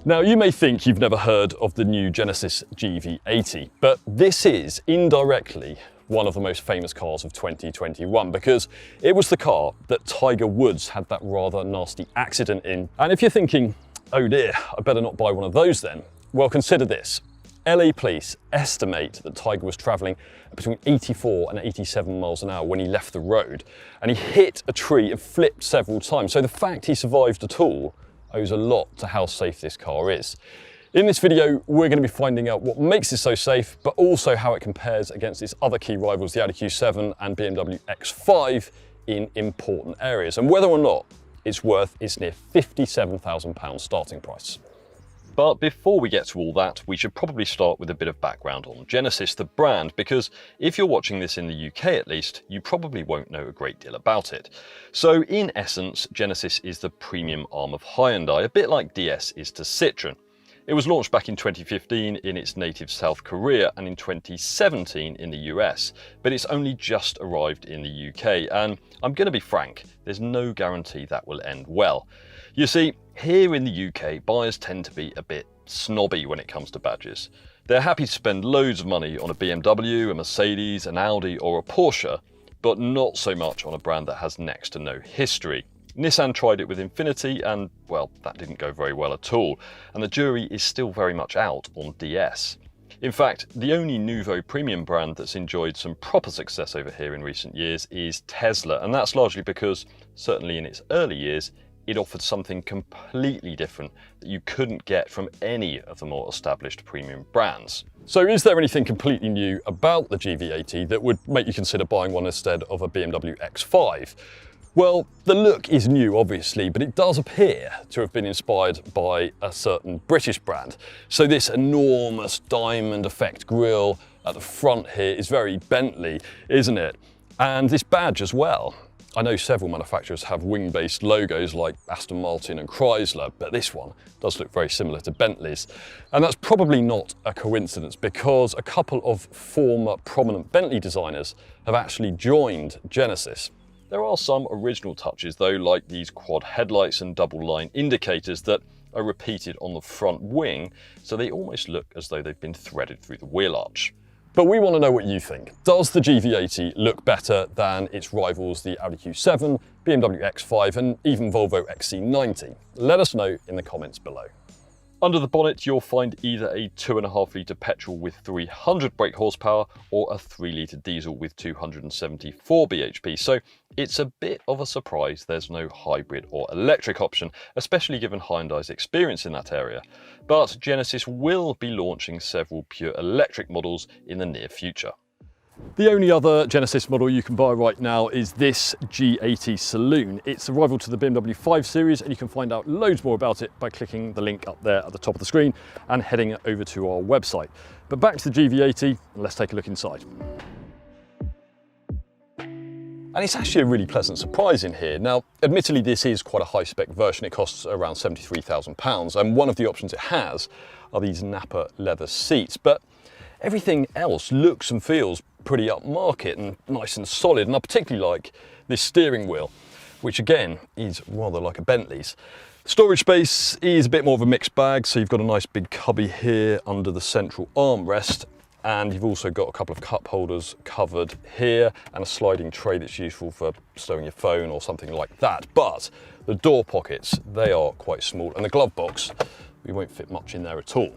Now, you may think you've never heard of the new Genesis GV80, but this is indirectly one of the most famous cars of 2021 because it was the car that Tiger Woods had that rather nasty accident in. And if you're thinking, oh dear, I better not buy one of those then, well, consider this. LA police estimate that Tiger was travelling between 84 and 87 miles an hour when he left the road, and he hit a tree and flipped several times. So the fact he survived at all owes a lot to how safe this car is. In this video, we're going to be finding out what makes it so safe, but also how it compares against its other key rivals, the Audi Q7 and BMW X5 in important areas, and whether or not it's worth its near £57,000 starting price. But before we get to all that, we should probably start with a bit of background on Genesis, the brand, because if you're watching this in the UK at least, you probably won't know a great deal about it. So in essence, Genesis is the premium arm of Hyundai, a bit like DS is to Citroën. It was launched back in 2015 in its native South Korea and in 2017 in the US, but it's only just arrived in the UK, and I'm going to be frank, there's no guarantee that will end well. You see, here in the UK, buyers tend to be a bit snobby when it comes to badges. They're happy to spend loads of money on a BMW, a Mercedes, an Audi or a Porsche, but not so much on a brand that has next to no history. Nissan tried it with Infiniti and, well, that didn't go very well at all, and the jury is still very much out on DS. In fact, the only nouveau premium brand that's enjoyed some proper success over here in recent years is Tesla, and that's largely because, certainly in its early years, it offered something completely different that you couldn't get from any of the more established premium brands. So is there anything completely new about the GV80 that would make you consider buying one instead of a BMW X5? Well, the look is new, obviously, but it does appear to have been inspired by a certain British brand. So this enormous diamond effect grille at the front here is very Bentley, isn't it? And this badge as well. I know several manufacturers have wing-based logos like Aston Martin and Chrysler, but this one does look very similar to Bentley's. And that's probably not a coincidence because a couple of former prominent Bentley designers have actually joined Genesis. There are some original touches though, like these quad headlights and double line indicators that are repeated on the front wing, so they almost look as though they've been threaded through the wheel arch. But we want to know what you think. Does the GV80 look better than its rivals, the Audi Q7, BMW X5 and even Volvo XC90? Let us know in the comments below. Under the bonnet, you'll find either a 2.5 litre petrol with 300 brake horsepower or a 3 litre diesel with 274 bhp. So it's a bit of a surprise there's no hybrid or electric option, especially given Hyundai's experience in that area. But Genesis will be launching several pure electric models in the near future. The only other Genesis model you can buy right now is this G80 Saloon. It's a rival to the BMW 5 Series, and you can find out loads more about it by clicking the link up there at the top of the screen and heading over to our website. But back to the GV80, and let's take a look inside. And it's actually a really pleasant surprise in here. Now, admittedly, this is quite a high-spec version. It costs around £73,000, and one of the options it has are these Nappa leather seats. But everything else looks and feels pretty upmarket and nice and solid, and I particularly like this steering wheel, which again is rather like a Bentley's. Storage space is a bit more of a mixed bag, so you've got a nice big cubby here under the central armrest, and you've also got a couple of cup holders covered here and a sliding tray that's useful for stowing your phone or something like that. But the door pockets, they are quite small, and the glove box, we won't fit much in there at all.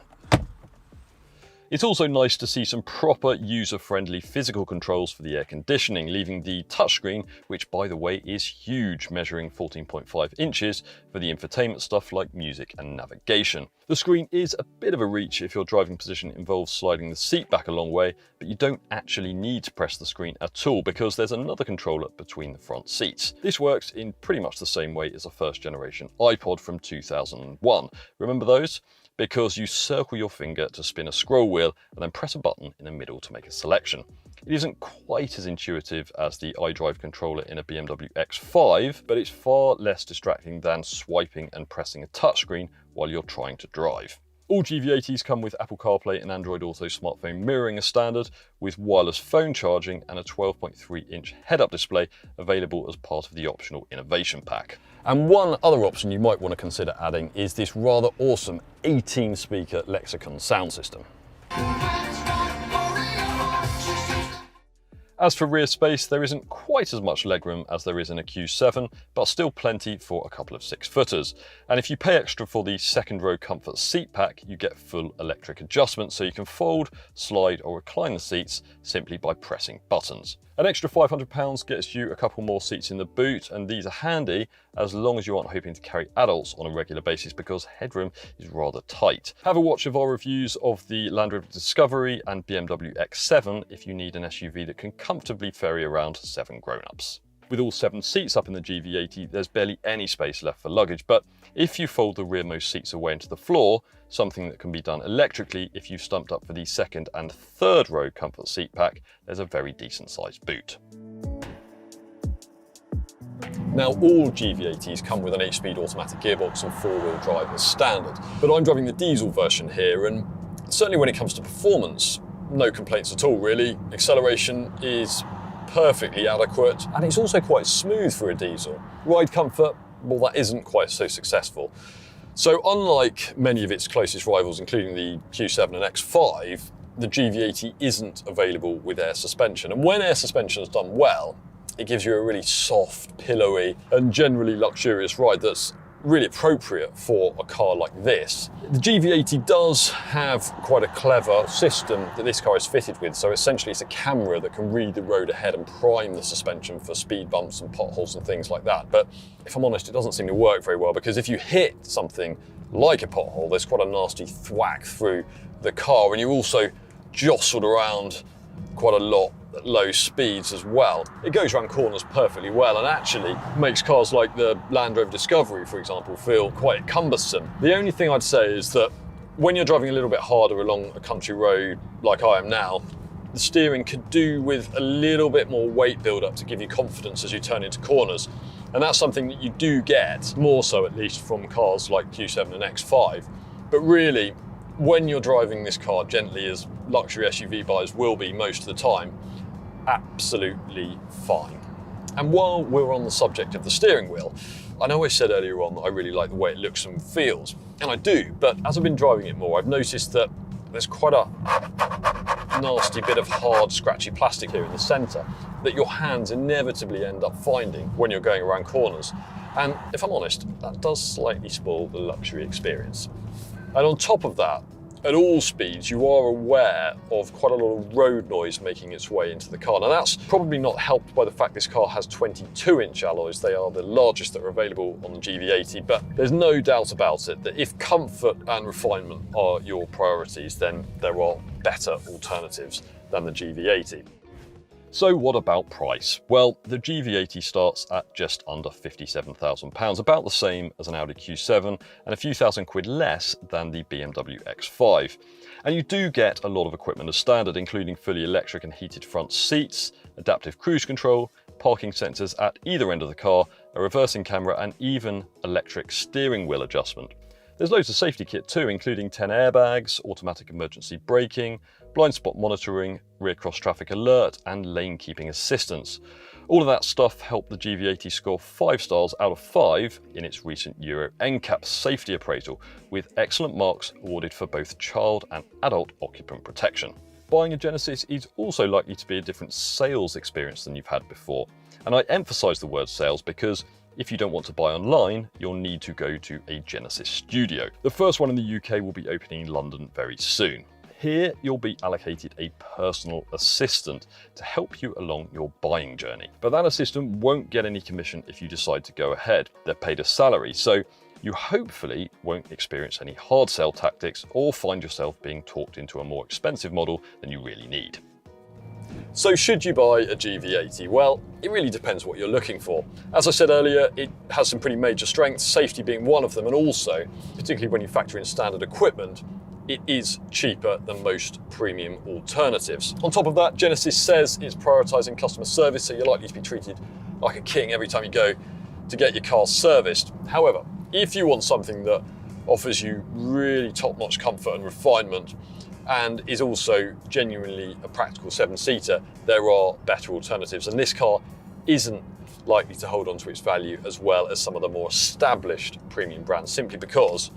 It's also nice to see some proper user-friendly physical controls for the air conditioning, leaving the touchscreen, which by the way is huge, measuring 14.5 inches for the infotainment stuff like music and navigation. The screen is a bit of a reach if your driving position involves sliding the seat back a long way, but you don't actually need to press the screen at all because there's another controller between the front seats. This works in pretty much the same way as a first generation iPod from 2001. Remember those? Because you circle your finger to spin a scroll wheel and then press a button in the middle to make a selection. It isn't quite as intuitive as the iDrive controller in a BMW X5, but it's far less distracting than swiping and pressing a touchscreen while you're trying to drive. All GV80s come with Apple CarPlay and Android Auto smartphone mirroring as standard, with wireless phone charging and a 12.3-inch head-up display available as part of the optional innovation pack. And one other option you might want to consider adding is this rather awesome 18-speaker Lexicon sound system. As for rear space, there isn't quite as much legroom as there is in a Q7, but still plenty for a couple of 6-footers. And if you pay extra for the second row comfort seat pack, you get full electric adjustment, so you can fold, slide or recline the seats simply by pressing buttons. An extra £500 gets you a couple more seats in the boot, and these are handy as long as you aren't hoping to carry adults on a regular basis because headroom is rather tight. Have a watch of our reviews of the Land Rover Discovery and BMW X7 if you need an SUV that can comfortably ferry around 7 grown-ups. With all 7 seats up in the GV80, there's barely any space left for luggage, but if you fold the rearmost seats away into the floor, something that can be done electrically if you've stumped up for the second and third row comfort seat pack, there's a very decent sized boot. Now, all GV80s come with an 8-speed automatic gearbox and 4-wheel drive as standard, but I'm driving the diesel version here, and certainly when it comes to performance, no complaints at all really. Acceleration is perfectly adequate, and it's also quite smooth for a diesel. Ride comfort, well, that isn't quite so successful. So unlike many of its closest rivals, including the Q7 and X5, the GV80 isn't available with air suspension. And when air suspension is done well, it gives you a really soft, pillowy, and generally luxurious ride that's really appropriate for a car like this. The GV80 does have quite a clever system that this car is fitted with. So essentially it's a camera that can read the road ahead and prime the suspension for speed bumps and potholes and things like that. But if I'm honest, it doesn't seem to work very well, because if you hit something like a pothole, there's quite a nasty thwack through the car, and you're also jostled around quite a lot at low speeds as well. It goes around corners perfectly well and actually makes cars like the Land Rover Discovery, for example, feel quite cumbersome. The only thing I'd say is that when you're driving a little bit harder along a country road like I am now, the steering could do with a little bit more weight build up to give you confidence as you turn into corners. And that's something that you do get, more so at least from cars like Q7 and X5. But really, when you're driving this car gently, as luxury SUV buyers will be most of the time, absolutely fine. And while we're on the subject of the steering wheel, I know I said earlier on that I really like the way it looks and feels, and I do, but as I've been driving it more, I've noticed that there's quite a nasty bit of hard, scratchy plastic here in the centre that your hands inevitably end up finding when you're going around corners. And if I'm honest, that does slightly spoil the luxury experience. And on top of that, at all speeds, you are aware of quite a lot of road noise making its way into the car. Now that's probably not helped by the fact this car has 22-inch alloys. They are the largest that are available on the GV80, but there's no doubt about it that if comfort and refinement are your priorities, then there are better alternatives than the GV80. So what about price? Well, the GV80 starts at just under £57,000, about the same as an Audi Q7 and a few thousand quid less than the BMW X5. And you do get a lot of equipment as standard, including fully electric and heated front seats, adaptive cruise control, parking sensors at either end of the car, a reversing camera and even electric steering wheel adjustment. There's loads of safety kit too, including 10 airbags, automatic emergency braking, blind spot monitoring, rear cross traffic alert, and lane keeping assistance. All of that stuff helped the GV80 score 5 stars out of 5 in its recent Euro NCAP safety appraisal, with excellent marks awarded for both child and adult occupant protection. Buying a Genesis is also likely to be a different sales experience than you've had before. And I emphasise the word sales because if you don't want to buy online, you'll need to go to a Genesis studio. The first one in the UK will be opening in London very soon. Here, you'll be allocated a personal assistant to help you along your buying journey. But that assistant won't get any commission if you decide to go ahead. They're paid a salary, so you hopefully won't experience any hard sell tactics or find yourself being talked into a more expensive model than you really need. So should you buy a GV80? Well, it really depends what you're looking for. As I said earlier, it has some pretty major strengths, safety being one of them, and also, particularly when you factor in standard equipment, it is cheaper than most premium alternatives. On top of that, Genesis says it's prioritising customer service, so you're likely to be treated like a king every time you go to get your car serviced. However, if you want something that offers you really top-notch comfort and refinement, and is also genuinely a practical 7-seater, there are better alternatives. And this car isn't likely to hold on to its value as well as some of the more established premium brands, simply because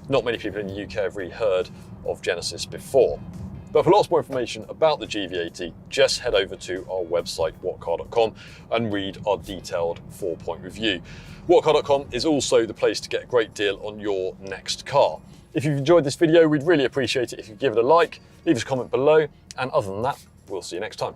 not many people in the UK have really heard of Genesis before. But for lots more information about the GV80, just head over to our website, whatcar.com, and read our detailed 4-point review. Whatcar.com is also the place to get a great deal on your next car. If you've enjoyed this video, we'd really appreciate it if you give it a like, leave us a comment below, and other than that, we'll see you next time.